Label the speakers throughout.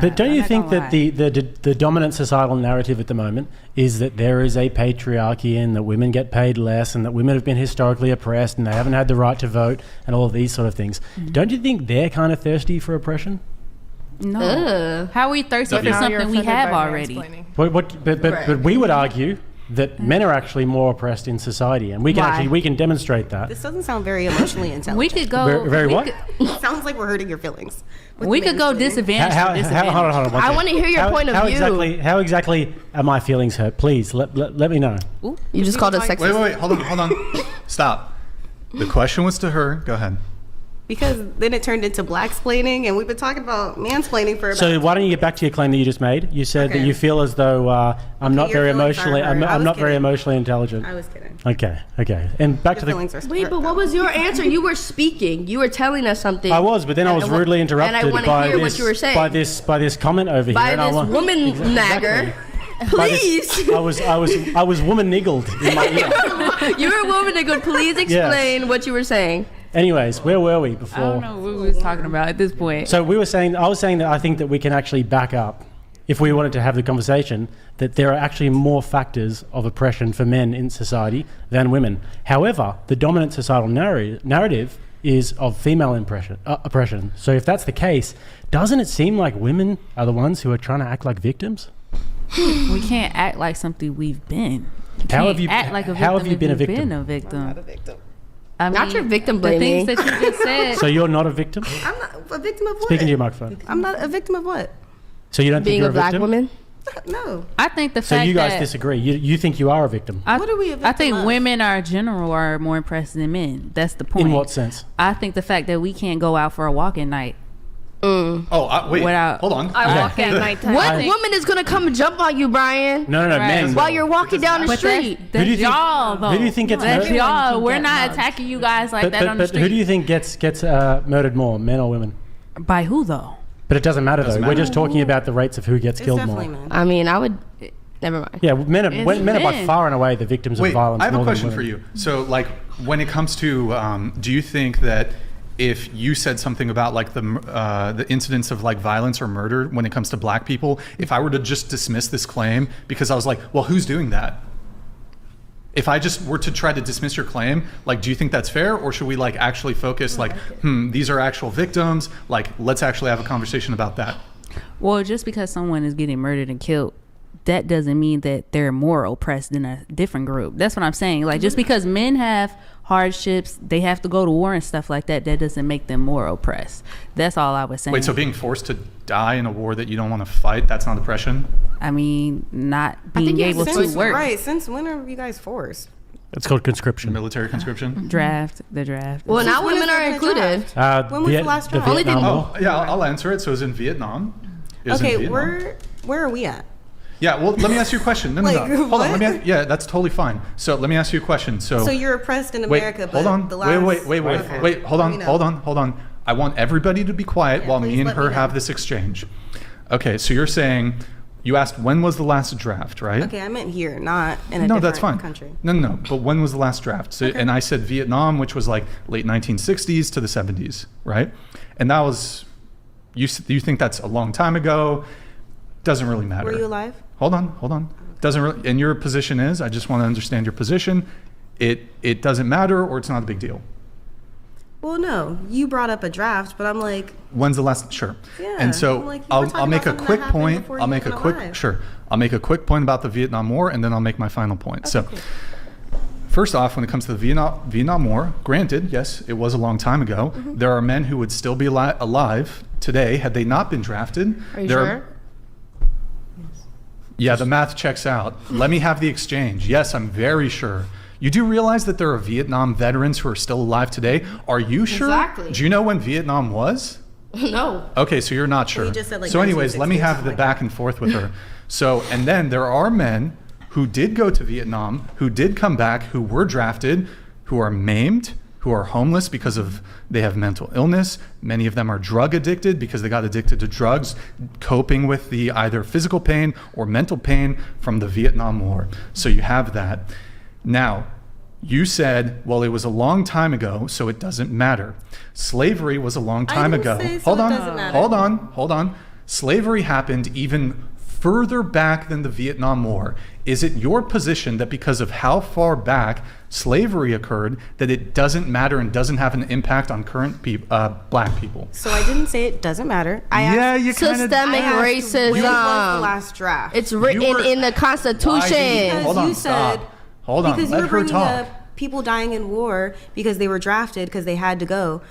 Speaker 1: But don't you think that the dominant societal narrative at the moment is that there is a patriarchy and that women get paid less and that women have been historically oppressed and they haven't had the right to vote and all of these sort of things? Don't you think they're kind of thirsty for oppression?
Speaker 2: No. How are we thirsty for something we have already?
Speaker 1: But we would argue that men are actually more oppressed in society, and we can demonstrate that.
Speaker 3: This doesn't sound very emotionally intelligent.
Speaker 2: We could go
Speaker 3: It sounds like we're hurting your feelings.
Speaker 2: We could go disadvantage for disadvantage.
Speaker 1: Hold on.
Speaker 4: I want to hear your point of view.
Speaker 1: How exactly are my feelings hurt? Please let me know.
Speaker 4: Ooh, you just called it sexist.
Speaker 5: Wait, hold on. Stop. The question was to her. Go ahead.
Speaker 3: Because then it turned into black-splaining, and we've been talking about mansplaining for about...
Speaker 1: So why don't you get back to your claim that you just made? You said that you feel as though I'm not very emotionally intelligent.
Speaker 3: I was kidding.
Speaker 1: Okay. And back to the...
Speaker 4: Wait, but what was your answer? You were speaking. You were telling us something.
Speaker 1: I was, but then I was rudely interrupted
Speaker 4: and I want to hear what you were saying.
Speaker 1: by this comment over
Speaker 4: by
Speaker 1: here.
Speaker 4: By this woman nagger. Please.
Speaker 1: I was woman niggled in my ear.
Speaker 4: You were a woman niggled. Please explain what you were saying.
Speaker 1: Anyways, where were we before?
Speaker 2: I don't know what we was talking about at this point.
Speaker 1: So I was saying that I think that we can actually back up, if we wanted to have the conversation, that there are actually more factors of oppression for men in society than women. However, the dominant societal narrative is of female oppression. So if that's the case, doesn't it seem like women are the ones who are trying to act like victims?
Speaker 2: We can't act like something we've been.
Speaker 1: How have you been a victim?
Speaker 3: I'm not a victim.
Speaker 2: I mean,
Speaker 4: not your victim blaming.
Speaker 2: The things that you just said.
Speaker 1: So you're not a victim?
Speaker 3: I'm not a victim of what?
Speaker 1: Speaking to your microphone.
Speaker 3: I'm not a victim of what?
Speaker 1: So you don't think
Speaker 4: being
Speaker 1: you're
Speaker 4: a black
Speaker 1: victim?
Speaker 4: woman?
Speaker 3: No.
Speaker 2: I think the fact
Speaker 1: So you guys
Speaker 2: that
Speaker 1: disagree. You think you are a victim.
Speaker 3: What are we a victim
Speaker 2: I think
Speaker 3: of?
Speaker 2: women in general are more impressed than men. That's the point.
Speaker 1: In what sense?
Speaker 2: I think the fact that we can't go out for a walk at night.
Speaker 5: Wait, hold on.
Speaker 4: I walk at nighttime. What woman is going to come jump on you, Brian?
Speaker 1: No, men.
Speaker 4: While you're walking down the street.
Speaker 2: That's y'all, though.
Speaker 1: Who do you think gets
Speaker 2: That's
Speaker 1: murdered?
Speaker 2: y'all. We're not attacking you guys like that on the street.
Speaker 1: Who do you think gets murdered more, men or women?
Speaker 2: By who, though?
Speaker 1: But it doesn't matter, though. We're just talking about the rates of who gets killed more.
Speaker 3: Men.
Speaker 4: I mean, I would... Never mind.
Speaker 1: Yeah, men are by far and away the victims of violence.
Speaker 5: I have a
Speaker 1: more than
Speaker 5: question
Speaker 1: women.
Speaker 5: for you. So, like, when it comes to, do you think that if you said something about like the incidents of like violence or murder when it comes to black people, if I were to just dismiss this claim because I was like, well, who's doing that? If I just were to try to dismiss your claim, like, do you think that's fair, or should we like actually focus like, these are actual victims? Like, let's actually have a conversation about that.
Speaker 2: Well, just because someone is getting murdered and killed, that doesn't mean that they're more oppressed than a different group. That's what I'm saying. Like, just because men have hardships, they have to go to war and stuff like that, that doesn't make them more oppressed. That's all I was saying.
Speaker 5: Wait, so being forced to die in a war that you don't want to fight, that's not oppression?
Speaker 2: I mean, not being able to work.
Speaker 3: Right. Since when are you guys forced?
Speaker 1: It's called conscription.
Speaker 5: Military conscription?
Speaker 2: The draft.
Speaker 4: Well, now women are included.
Speaker 3: When was the last draft?
Speaker 5: Oh, yeah, I'll answer it. So it was in Vietnam.
Speaker 3: Where are we at?
Speaker 5: Yeah, well, let me ask you a question. No. Hold on.
Speaker 3: What?
Speaker 5: Yeah, that's totally fine. So let me ask you a question. So
Speaker 3: you're oppressed in America,
Speaker 5: hold on.
Speaker 3: The last...
Speaker 5: Wait. Hold on. I want everybody to be quiet while me and her have this exchange. Okay, so you're saying, you asked when was the last draft, right?
Speaker 3: Okay, I meant here, not in a different country.
Speaker 5: No, but when was the last draft? So, and I said Vietnam, which was like late 1960s to the 70s, right? And that was, you think that's a long time ago? Doesn't really matter.
Speaker 3: Were you alive?
Speaker 5: Hold on. Doesn't really, and your position is, I just want to understand your position. It doesn't matter, or it's not a big deal.
Speaker 3: Well, no, you brought up a draft, but I'm like,
Speaker 5: when's the last? Sure.
Speaker 3: Yeah.
Speaker 5: And so
Speaker 3: like,
Speaker 5: I'll make a quick point. I'll make a quick point about the Vietnam War, and then I'll make my final point.
Speaker 3: Okay,
Speaker 5: so,
Speaker 3: cool.
Speaker 5: First off, when it comes to the Vietnam War, granted, yes, it was a long time ago. Mm-hmm. There are men who would still be alive today had they not been drafted.
Speaker 4: Are you sure?
Speaker 5: Yeah, the math checks out. Let me have the exchange. Yes, I'm very sure. You do realize that there are Vietnam veterans who are still alive today? Are you sure?
Speaker 4: Exactly.
Speaker 5: Do you know when Vietnam was?
Speaker 4: No.
Speaker 5: Okay, so you're not sure.
Speaker 3: Well, you just said, like,
Speaker 5: so anyways, let me have the
Speaker 3: like
Speaker 5: back and forth with her. So, and then there are men who did go to Vietnam, who did come back, who were drafted, who are maimed, who are homeless because of they have mental illness. Many of them are drug addicted because they got addicted to drugs, coping with the either physical pain or mental pain from the Vietnam War. So you have that. Now, you said, well, it was a long time ago, so it doesn't matter. Slavery was a long time ago.
Speaker 3: Hold on.
Speaker 5: Slavery happened even further back than the Vietnam War. Is it your position that because of how far back slavery occurred, that it doesn't matter and doesn't have an impact on current black people?
Speaker 3: So I didn't say it doesn't matter.
Speaker 5: You
Speaker 4: Systemic racism.
Speaker 3: When was the last draft?
Speaker 4: It's written in the Constitution.
Speaker 3: Because
Speaker 5: Hold on,
Speaker 3: you said,
Speaker 5: stop. Hold on,
Speaker 3: because
Speaker 5: let
Speaker 3: you were
Speaker 5: her
Speaker 3: bringing
Speaker 5: talk.
Speaker 3: up people dying in war because they were drafted because they had to go.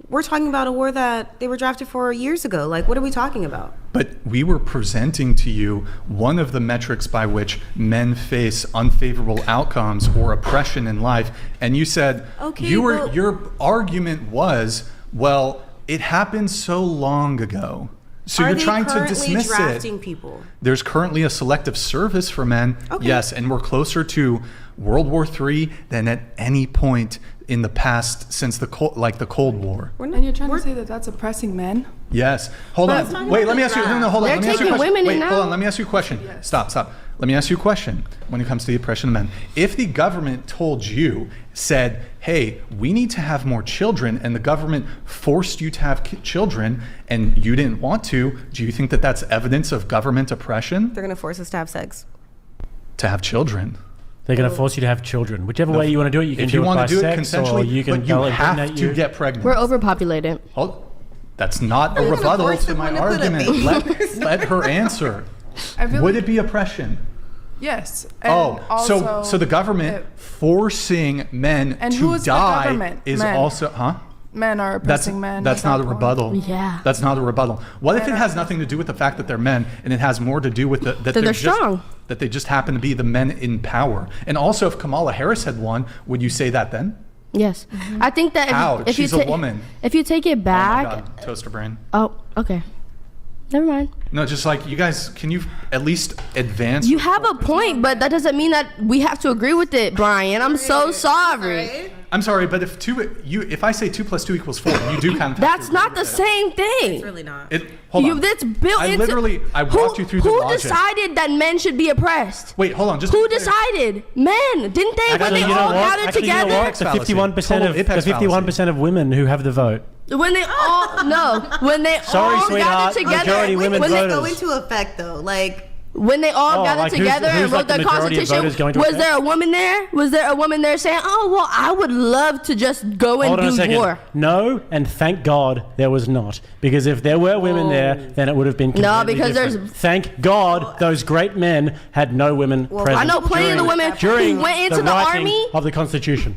Speaker 3: We're talking about a war that they were drafted for years ago. Like, what are we talking about?
Speaker 5: But we were presenting to you one of the metrics by which men face unfavorable outcomes or oppression in life, and you said
Speaker 3: Okay,
Speaker 5: your argument was, well, it happened so long ago. So
Speaker 3: Are
Speaker 5: you're
Speaker 3: they
Speaker 5: trying to
Speaker 3: currently
Speaker 5: dismiss
Speaker 3: drafting
Speaker 5: it.
Speaker 3: people?
Speaker 5: There's currently a selective service for men,
Speaker 3: Okay.
Speaker 5: yes, and we're closer to World War III than at any point in the past since the Cold War.
Speaker 6: And you're trying to say that that's oppressing men?
Speaker 5: Yes. Hold
Speaker 3: But-
Speaker 5: on. Wait, let me ask you. No, hold on.
Speaker 4: They're
Speaker 5: Let me ask you a
Speaker 4: taking
Speaker 5: question.
Speaker 4: women in
Speaker 5: Wait, hold
Speaker 4: now.
Speaker 5: on. Let me ask you a question. Stop. Let me ask you a question when it comes to the oppression of men. If the government told you, said, hey, we need to have more children, and the government forced you to have children, and you didn't want to, do you think that that's evidence of government oppression?
Speaker 3: They're going to force us to have sex.
Speaker 5: To have children.
Speaker 1: They're going to force you to have children. Whichever way you want to do it, you can
Speaker 5: If
Speaker 1: do
Speaker 5: you
Speaker 1: it
Speaker 5: want
Speaker 1: by
Speaker 5: to do it
Speaker 1: sex, or
Speaker 5: consensually,
Speaker 1: you can
Speaker 5: but you
Speaker 1: they'll
Speaker 5: have
Speaker 1: impregnate
Speaker 5: to
Speaker 1: you.
Speaker 5: get pregnant.
Speaker 4: We're overpopulated.
Speaker 5: Hold. That's not a
Speaker 3: You're gonna
Speaker 5: rebuttal
Speaker 3: force
Speaker 5: to my
Speaker 3: someone to put a
Speaker 5: argument.
Speaker 3: baby.
Speaker 5: Let her answer.
Speaker 6: I feel
Speaker 5: Would
Speaker 6: like,
Speaker 5: it be oppression?
Speaker 6: yes. And
Speaker 5: Oh,
Speaker 6: also,
Speaker 5: so the government forcing men
Speaker 6: And
Speaker 5: to
Speaker 6: who is the
Speaker 5: die
Speaker 6: government?
Speaker 5: is
Speaker 6: Men.
Speaker 5: also, huh?
Speaker 6: men are
Speaker 5: That's
Speaker 6: oppressing men.
Speaker 5: that's
Speaker 6: at
Speaker 5: not
Speaker 6: that
Speaker 5: a
Speaker 6: point.
Speaker 5: rebuttal.
Speaker 4: Yeah.
Speaker 5: That's not a rebuttal. What if
Speaker 6: Men
Speaker 5: it
Speaker 6: are-
Speaker 5: has nothing to do with the fact that they're men, and it has more to do with that
Speaker 4: they're strong.
Speaker 5: that they just happen to be the men in power? And also, if Kamala Harris had won, would you say that then?
Speaker 4: Yes. I think that
Speaker 5: How?
Speaker 4: if
Speaker 5: She's
Speaker 4: you
Speaker 5: a woman.
Speaker 4: If you take it
Speaker 5: Oh my
Speaker 4: back.
Speaker 5: God, toaster brain.
Speaker 4: Oh, okay. Never mind.
Speaker 5: No, just like you guys, can you at least advance?
Speaker 4: You have a point, but that doesn't mean that we have to agree with it, Brian. I'm so sorry.
Speaker 5: I'm sorry, but if I say 2 + 2 = 4, you do kind of. have
Speaker 4: That's
Speaker 5: to
Speaker 4: not
Speaker 5: agree
Speaker 4: the
Speaker 5: with it.
Speaker 4: same thing.
Speaker 3: It's really not.
Speaker 5: Hold
Speaker 4: You,
Speaker 5: on.
Speaker 4: that's built
Speaker 5: I
Speaker 4: into.
Speaker 5: literally, I walked you through the
Speaker 4: Who
Speaker 5: logic.
Speaker 4: decided that men should be oppressed?
Speaker 5: Wait, hold on. Just
Speaker 4: Who
Speaker 5: to be clear.
Speaker 4: decided? Men, didn't they? when
Speaker 1: Actually,
Speaker 4: they
Speaker 1: you know
Speaker 4: all
Speaker 1: what?
Speaker 4: gathered
Speaker 1: Actually, you know
Speaker 4: together.
Speaker 1: what? The
Speaker 5: Fallacy.
Speaker 1: 51%
Speaker 5: Total
Speaker 1: of the
Speaker 5: apex
Speaker 1: 51% of women who have the vote.
Speaker 4: When they all no, when they
Speaker 1: Sorry,
Speaker 4: all
Speaker 1: sweetheart,
Speaker 4: gathered together.
Speaker 1: majority women
Speaker 3: When
Speaker 1: voters.
Speaker 3: they go into effect, though, like,
Speaker 4: When they all
Speaker 1: Oh,
Speaker 4: gathered
Speaker 1: like who's-
Speaker 4: together
Speaker 1: who's
Speaker 4: and
Speaker 1: like
Speaker 4: wrote
Speaker 1: the
Speaker 4: the
Speaker 1: majority of
Speaker 4: Constitution,
Speaker 1: voters going to
Speaker 4: was
Speaker 1: effect?
Speaker 4: there a woman there? Was there a woman there saying, "Oh, well, I would love to just go and
Speaker 1: Hold on a
Speaker 4: do
Speaker 1: second.
Speaker 4: war"?
Speaker 1: No, and thank God there was not. Because if there were women there, then it would have been completely
Speaker 4: because there's-
Speaker 1: different. Thank God those great men had no women present.
Speaker 4: I know plenty of the women
Speaker 1: during
Speaker 4: who went into the
Speaker 1: writing
Speaker 4: army
Speaker 1: of the Constitution.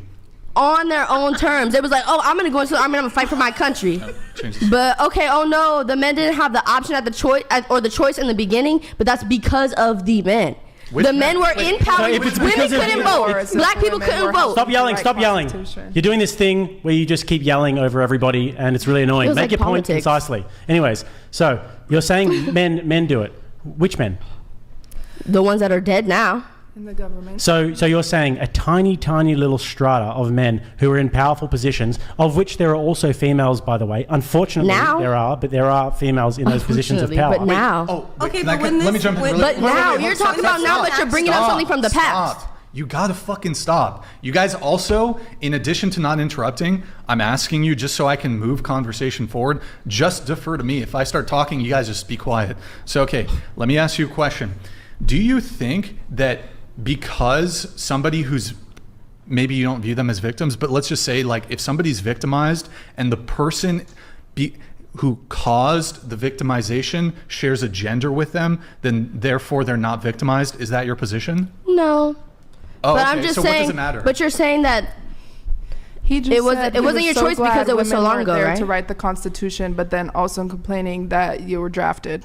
Speaker 4: on their own terms. It was like, "Oh, I'm gonna go into the army. I'm gonna fight for my country."
Speaker 5: Change this.
Speaker 4: But okay, oh no, the men didn't have the option at the choice or the choice in the beginning, but that's because of the men.
Speaker 5: Which
Speaker 4: The men
Speaker 5: men?
Speaker 4: were
Speaker 5: Wait,
Speaker 4: in power.
Speaker 1: so if it's
Speaker 4: Women
Speaker 1: because of
Speaker 4: couldn't
Speaker 1: the-
Speaker 4: vote.
Speaker 6: It's
Speaker 4: Black
Speaker 6: just
Speaker 4: people
Speaker 6: women
Speaker 4: couldn't
Speaker 6: were
Speaker 4: vote.
Speaker 1: Stop yelling,
Speaker 6: Right
Speaker 1: stop yelling.
Speaker 6: Constitution.
Speaker 1: You're doing this thing where you just keep yelling over everybody and it's really annoying.
Speaker 4: Feels
Speaker 1: Make
Speaker 4: like
Speaker 1: your point
Speaker 4: politics.
Speaker 1: concisely. Anyways, so you're saying men do it. Which men?
Speaker 4: The ones that are dead now.
Speaker 6: In the government.
Speaker 1: So you're saying a tiny, tiny little strata of men who are in powerful positions, of which there are also females, by the way. Unfortunately,
Speaker 4: Now?
Speaker 1: there are females in those positions of
Speaker 4: Unfortunately,
Speaker 1: power.
Speaker 4: but now.
Speaker 5: Oh, wait,
Speaker 3: Okay,
Speaker 5: can
Speaker 3: but
Speaker 5: I-
Speaker 3: when
Speaker 5: let me
Speaker 3: this-
Speaker 5: jump in.
Speaker 3: when-
Speaker 5: really-
Speaker 4: But now, you're talking about now, but you're bringing up something from the past.
Speaker 5: Stop. You gotta fucking stop. You guys also, in addition to not interrupting, I'm asking you just so I can move conversation forward, just defer to me. If I start talking, you guys just be quiet. So, okay, let me ask you a question. Do you think that because somebody who's, maybe you don't view them as victims, but let's just say like if somebody's victimized and the person who caused the victimization shares a gender with them, then therefore they're not victimized? Is that your position?
Speaker 4: No.
Speaker 5: Oh,
Speaker 4: But
Speaker 5: okay.
Speaker 4: I'm just
Speaker 5: so
Speaker 4: saying.
Speaker 5: what does it matter?
Speaker 4: But you're saying that
Speaker 6: He just
Speaker 4: It wasn't-
Speaker 6: said
Speaker 4: it
Speaker 6: he
Speaker 4: wasn't
Speaker 6: was
Speaker 4: your
Speaker 6: so
Speaker 4: choice because
Speaker 6: glad
Speaker 4: it was so
Speaker 6: women
Speaker 4: long
Speaker 6: weren't
Speaker 4: ago,
Speaker 6: there
Speaker 4: right?
Speaker 6: to write the Constitution, but then also complaining that you were drafted.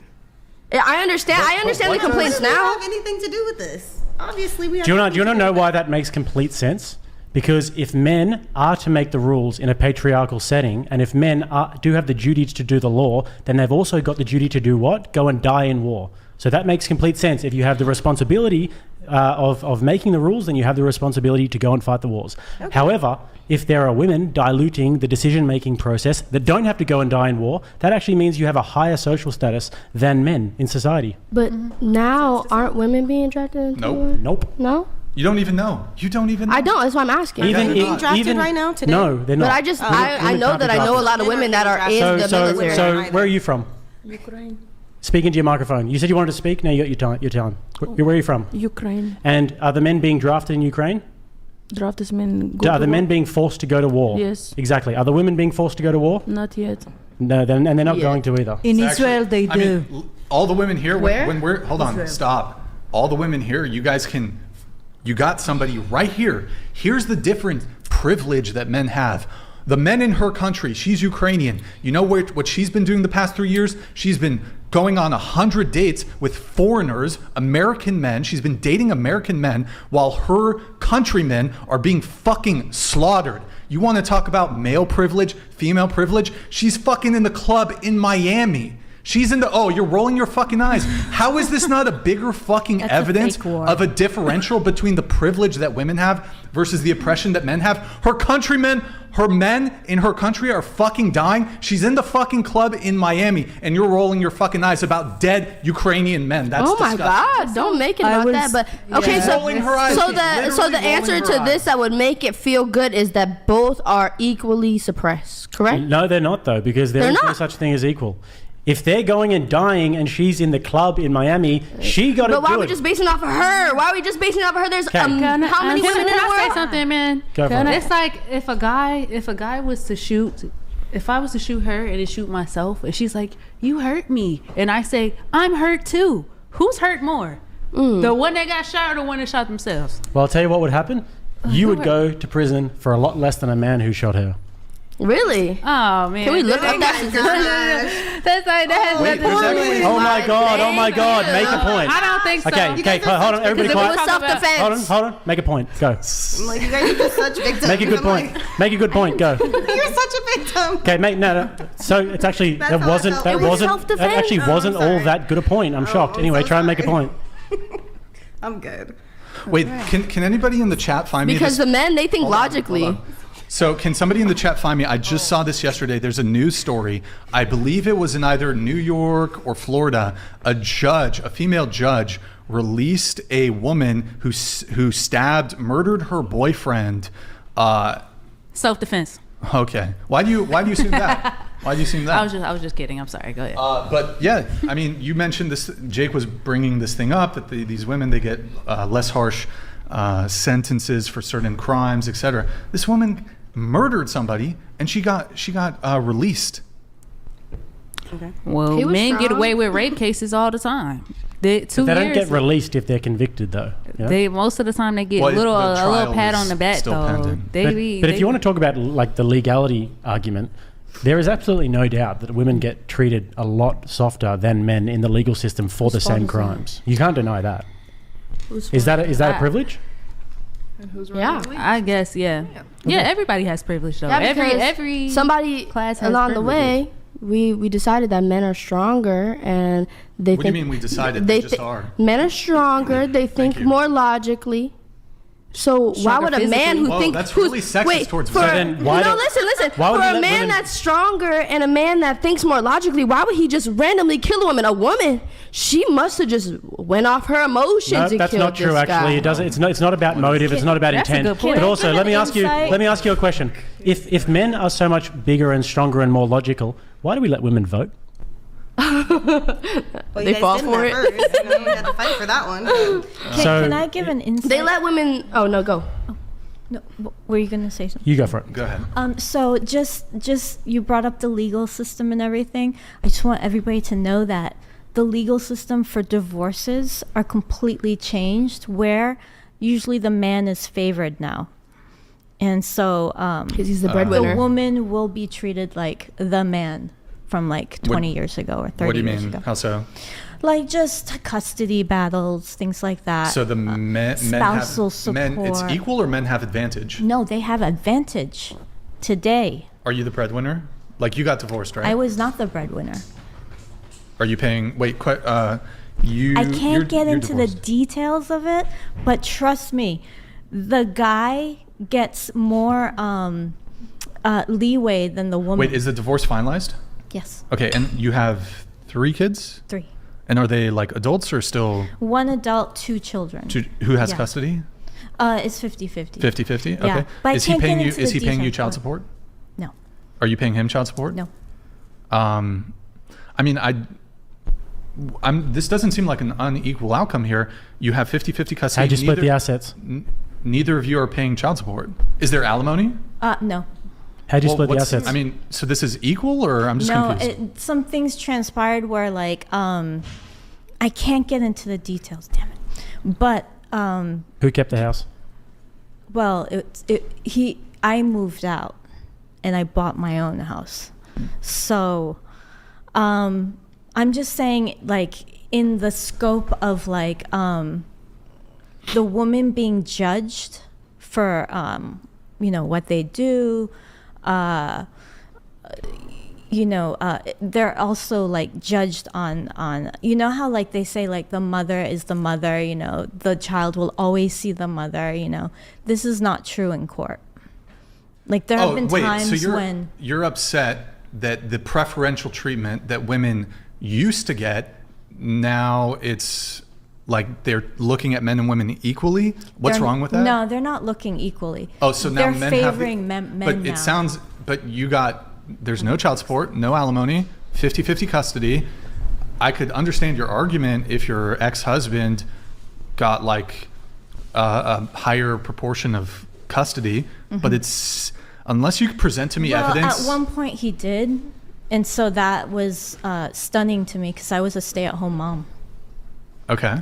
Speaker 4: I understand. I understand the
Speaker 5: what
Speaker 4: complaints
Speaker 3: What does that
Speaker 4: now.
Speaker 3: have anything to do with this? Obviously, we have
Speaker 1: Do you want
Speaker 3: nothing
Speaker 1: to
Speaker 3: do
Speaker 1: know
Speaker 3: with
Speaker 1: why
Speaker 3: it.
Speaker 1: that makes complete sense? Because if men are to make the rules in a patriarchal setting, and if men do have the duty to do the law, then they've also got the duty to do what? Go and die in war. So that makes complete sense. If you have the responsibility of making the rules, then you have the responsibility to go and fight the wars. Okay. However, if there are women diluting the decision-making process that don't have to go and die in war, that actually means you have a higher social status than men in society.
Speaker 4: But now, aren't women being drafted into
Speaker 5: Nope.
Speaker 4: war?
Speaker 1: Nope.
Speaker 4: No?
Speaker 5: You don't even know. You don't even know.
Speaker 4: I don't. That's why I'm asking.
Speaker 3: Even being drafted right now, today?
Speaker 1: No, they're not.
Speaker 4: But I just, I
Speaker 1: Women
Speaker 4: know
Speaker 1: can't be
Speaker 4: that I know a
Speaker 1: drafted.
Speaker 4: lot of women that are in the
Speaker 1: So
Speaker 4: military.
Speaker 1: where are you from?
Speaker 6: Ukraine.
Speaker 1: Speak into your microphone. You said you wanted to speak. Now you got your time. Where are you from?
Speaker 7: Ukraine.
Speaker 1: And are the men being drafted in Ukraine?
Speaker 7: Draft is men. Go
Speaker 1: Are
Speaker 7: to
Speaker 1: the men
Speaker 7: war?
Speaker 1: being forced to go to war?
Speaker 7: Yes.
Speaker 1: Exactly. Are the women being forced to go to war?
Speaker 7: Not yet.
Speaker 1: No, and they're not
Speaker 4: Yeah.
Speaker 1: going to either.
Speaker 8: In
Speaker 5: It's
Speaker 8: Israel,
Speaker 5: actually-
Speaker 8: they
Speaker 5: I
Speaker 8: do.
Speaker 5: mean, all the women here,
Speaker 4: Where?
Speaker 5: when we're, hold on,
Speaker 8: Israel.
Speaker 5: stop. All the women here, you guys can, you got somebody right here. Here's the different privilege that men have. The men in her country, she's Ukrainian. You know what she's been doing the past 3 years? She's been going on 100 dates with foreigners, American men. She's been dating American men while her countrymen are being fucking slaughtered. You want to talk about male privilege, female privilege? She's fucking in the club in Miami. She's in the, oh, you're rolling your fucking eyes. How is this not a bigger fucking
Speaker 8: That's a
Speaker 5: evidence
Speaker 8: fake war.
Speaker 5: of a differential between the privilege that women have versus the oppression that men have? Her countrymen, her men in her country are fucking dying. She's in the fucking club in Miami and you're rolling your fucking eyes about dead Ukrainian men. That's
Speaker 4: Oh my
Speaker 5: disgusting.
Speaker 4: God! Don't make it
Speaker 8: I
Speaker 4: about
Speaker 8: was-
Speaker 4: that. But okay,
Speaker 5: She's
Speaker 4: so
Speaker 5: rolling her eyes.
Speaker 4: so
Speaker 5: She's
Speaker 4: the
Speaker 5: literally
Speaker 4: answer
Speaker 5: rolling
Speaker 4: to
Speaker 5: her
Speaker 4: this
Speaker 5: eyes.
Speaker 4: that would make it feel good is that both are equally suppressed. Correct?
Speaker 1: No, they're not though, because there
Speaker 4: They're
Speaker 1: is no
Speaker 4: not.
Speaker 1: such thing as equal. If they're going and dying and she's in the club in Miami, she got it
Speaker 4: But why are
Speaker 1: good.
Speaker 4: we just basing off of her? Why are we just basing off of her? There's
Speaker 1: Okay.
Speaker 4: how many women in
Speaker 2: Can
Speaker 4: the
Speaker 2: I say
Speaker 4: world?
Speaker 2: something, man?
Speaker 1: Go for it.
Speaker 2: It's like if a guy was to shoot, if I was to shoot her and then shoot myself, and she's like, "You hurt me," and I say, "I'm hurt too." Who's hurt more? The one that got shot or the one that shot themselves?
Speaker 1: Well, I'll tell you what would happen. You would go to prison for a lot less than a man who shot her.
Speaker 4: Really?
Speaker 2: Oh man,
Speaker 4: Can we look up that
Speaker 3: Oh my
Speaker 4: statistic?
Speaker 3: gosh.
Speaker 2: That's like that has
Speaker 5: Wait,
Speaker 2: nothing
Speaker 5: there's
Speaker 2: to do with
Speaker 5: actually-
Speaker 2: it.
Speaker 1: Oh my God, oh my God,
Speaker 4: you.
Speaker 1: make a point.
Speaker 2: I don't think so.
Speaker 1: Okay, okay, hold on, everybody
Speaker 4: Because if it was
Speaker 1: quiet.
Speaker 4: self-defense.
Speaker 1: Hold on, make a point, go.
Speaker 3: I'm like, you guys are just such victims.
Speaker 1: Make a good
Speaker 3: I'm
Speaker 1: point,
Speaker 3: like,
Speaker 1: make a good point, go.
Speaker 3: You're such a victim.
Speaker 1: Okay, no. So it's actually,
Speaker 3: That's
Speaker 1: that
Speaker 3: how I
Speaker 1: wasn't,
Speaker 3: felt.
Speaker 1: that
Speaker 3: It was
Speaker 1: wasn't, that
Speaker 4: self-defense?
Speaker 1: actually
Speaker 3: Oh,
Speaker 1: wasn't
Speaker 3: I'm
Speaker 1: all
Speaker 3: sorry.
Speaker 1: that good a point. I'm shocked.
Speaker 3: I'm
Speaker 1: Anyway,
Speaker 3: so
Speaker 1: try and make a
Speaker 3: sorry.
Speaker 1: point.
Speaker 3: I'm good.
Speaker 5: Wait, can anybody in the chat find me
Speaker 4: Because
Speaker 5: this?
Speaker 4: the men, they think
Speaker 5: Hold on,
Speaker 4: logically.
Speaker 5: hold on. So can somebody in the chat find me? I just saw this yesterday. There's a news story. I believe it was in either New York or Florida. A female judge, released a woman who murdered her boyfriend.
Speaker 2: Self-defense.
Speaker 5: Okay. Why do you assume that? Why do you assume that?
Speaker 2: I was just kidding. I'm sorry. Go ahead.
Speaker 5: But yeah, I mean, you mentioned this. Jake was bringing this thing up that these women, they get less harsh sentences for certain crimes, etc. This woman murdered somebody and she got released.
Speaker 2: Well,
Speaker 4: He was
Speaker 2: men get
Speaker 4: strong.
Speaker 2: away with rape cases all the time. They
Speaker 1: They don't get released if they're convicted though. you know?
Speaker 2: They most of the time they get
Speaker 5: Well,
Speaker 2: a
Speaker 5: the
Speaker 2: little
Speaker 5: trial
Speaker 2: pat
Speaker 5: is
Speaker 2: on the back
Speaker 5: still
Speaker 2: though.
Speaker 5: pending.
Speaker 1: But if you want to talk about like the legality argument, there is absolutely no doubt that women get treated a lot softer than men in the legal system for the same crimes. You can't deny that. Is that a privilege?
Speaker 6: And who's
Speaker 4: Yeah.
Speaker 6: running?
Speaker 2: I guess yeah. Everybody has privilege though.
Speaker 4: Yeah, because
Speaker 2: every
Speaker 4: somebody
Speaker 2: class has
Speaker 4: along the
Speaker 2: privileges.
Speaker 4: way, we decided that men are stronger and they
Speaker 5: What do you
Speaker 4: think
Speaker 5: mean we decided? They just are.
Speaker 4: men are stronger. They think
Speaker 5: you.
Speaker 4: more logically. So why
Speaker 2: Stronger
Speaker 4: would a man
Speaker 2: physically.
Speaker 4: who
Speaker 5: Whoa,
Speaker 4: thinks
Speaker 5: that's really sexist
Speaker 4: wait,
Speaker 5: towards
Speaker 4: for,
Speaker 5: women.
Speaker 1: So then why
Speaker 4: no,
Speaker 1: don't-
Speaker 4: listen.
Speaker 1: why would
Speaker 4: For
Speaker 1: you
Speaker 4: a
Speaker 1: let
Speaker 4: man
Speaker 1: women-
Speaker 4: that's stronger and a man that thinks more logically, why would he just randomly kill a woman? A woman, she must have just went off her emotions
Speaker 1: No,
Speaker 4: and
Speaker 1: that's
Speaker 4: killed
Speaker 1: not true.
Speaker 4: this
Speaker 1: Actually,
Speaker 4: guy.
Speaker 1: it doesn't. It's not about motive. It's not about
Speaker 2: That's a
Speaker 1: intent.
Speaker 2: good point.
Speaker 1: But also,
Speaker 8: Can I
Speaker 1: let me
Speaker 8: give
Speaker 1: ask you.
Speaker 8: an insight?
Speaker 1: Let me ask you a question. If men are so much bigger and stronger and more logical, why do we let women vote?
Speaker 3: Well,
Speaker 4: They fall for it.
Speaker 3: First, you know, we had to fight for that one.
Speaker 8: Can I give an insight?
Speaker 4: They let women. Oh no, go.
Speaker 8: No, were you gonna say something?
Speaker 1: You go for it.
Speaker 5: Go ahead.
Speaker 8: So just you brought up the legal system and everything. I just want everybody to know that the legal system for divorces are completely changed, where usually the man is favored now, and so
Speaker 4: Because he's the
Speaker 8: the
Speaker 4: breadwinner.
Speaker 8: woman will be treated like the man from like 20 years ago or 30
Speaker 5: What do you
Speaker 8: years
Speaker 5: mean?
Speaker 8: ago.
Speaker 5: How so?
Speaker 8: Like just custody battles, things like that.
Speaker 5: So the men
Speaker 8: spousal
Speaker 5: have men. It's
Speaker 8: support.
Speaker 5: equal, or men have advantage.
Speaker 8: No, they have advantage today.
Speaker 5: Are you the breadwinner? Like you got divorced, right?
Speaker 8: I was not the breadwinner.
Speaker 5: Are you paying? Wait, you.
Speaker 8: I
Speaker 5: you're-
Speaker 8: can't get
Speaker 5: you're
Speaker 8: into the
Speaker 5: divorced.
Speaker 8: details of it, but trust me, the guy gets more leeway than the woman.
Speaker 5: Wait, is the divorce finalized?
Speaker 8: Yes,
Speaker 5: Okay, and you have 3 kids,
Speaker 8: 3.
Speaker 5: and are they like adults or still?
Speaker 8: 1 adult, 2 children.
Speaker 5: Who has
Speaker 8: Yeah.
Speaker 5: custody?
Speaker 8: It's 50-50.
Speaker 5: 50-50.
Speaker 8: Yeah,
Speaker 5: Okay.
Speaker 8: but I
Speaker 5: Is he
Speaker 8: can't get
Speaker 5: paying you?
Speaker 8: into
Speaker 5: Is
Speaker 8: the
Speaker 5: he paying you
Speaker 8: details.
Speaker 5: child support?
Speaker 8: No,
Speaker 5: Are you paying him child support?
Speaker 8: no.
Speaker 5: I mean, this doesn't seem like an unequal outcome here. You have 50-50 custody.
Speaker 1: How'd you split the assets?
Speaker 5: Neither of you are paying child support. Is there alimony?
Speaker 8: No.
Speaker 1: How'd you split the
Speaker 5: what's-
Speaker 1: assets?
Speaker 5: I mean, so this is equal, or I'm just confused.
Speaker 8: Some things transpired where like I can't get into the details, damn it. But
Speaker 1: Who kept the house?
Speaker 8: well, I moved out and I bought my own house. So I'm just saying, like, in the scope of like the woman being judged for what they do, they're also like judged on how like they say like the mother is the mother, the child will always see the mother. This is not true in court. Like there have been times when
Speaker 5: you're upset that the preferential treatment that women used to get, now it's like they're looking at men and women equally. What's wrong with that?
Speaker 8: No, they're not looking equally.
Speaker 5: Oh, so now
Speaker 8: they're
Speaker 5: men
Speaker 8: favoring
Speaker 5: have
Speaker 8: men
Speaker 5: but
Speaker 8: now.
Speaker 5: it sounds, but there's no child support, no alimony, 50-50 custody. I could understand your argument if your ex-husband got like a higher proportion of custody, but it's, unless you present to me evidence.
Speaker 8: At one point he did, and so that was stunning to me because I was a stay-at-home mom.
Speaker 5: Okay.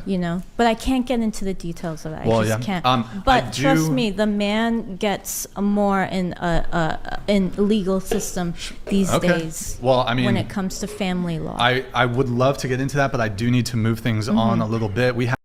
Speaker 8: But I can't get into the details of it.
Speaker 5: Well,
Speaker 8: I just
Speaker 5: yeah.
Speaker 8: can't. But trust me, the man gets more in legal system these days.
Speaker 5: Well, I mean,
Speaker 8: when it comes to family law.
Speaker 5: I would love to get into that, but I do need to move things on a little bit. We have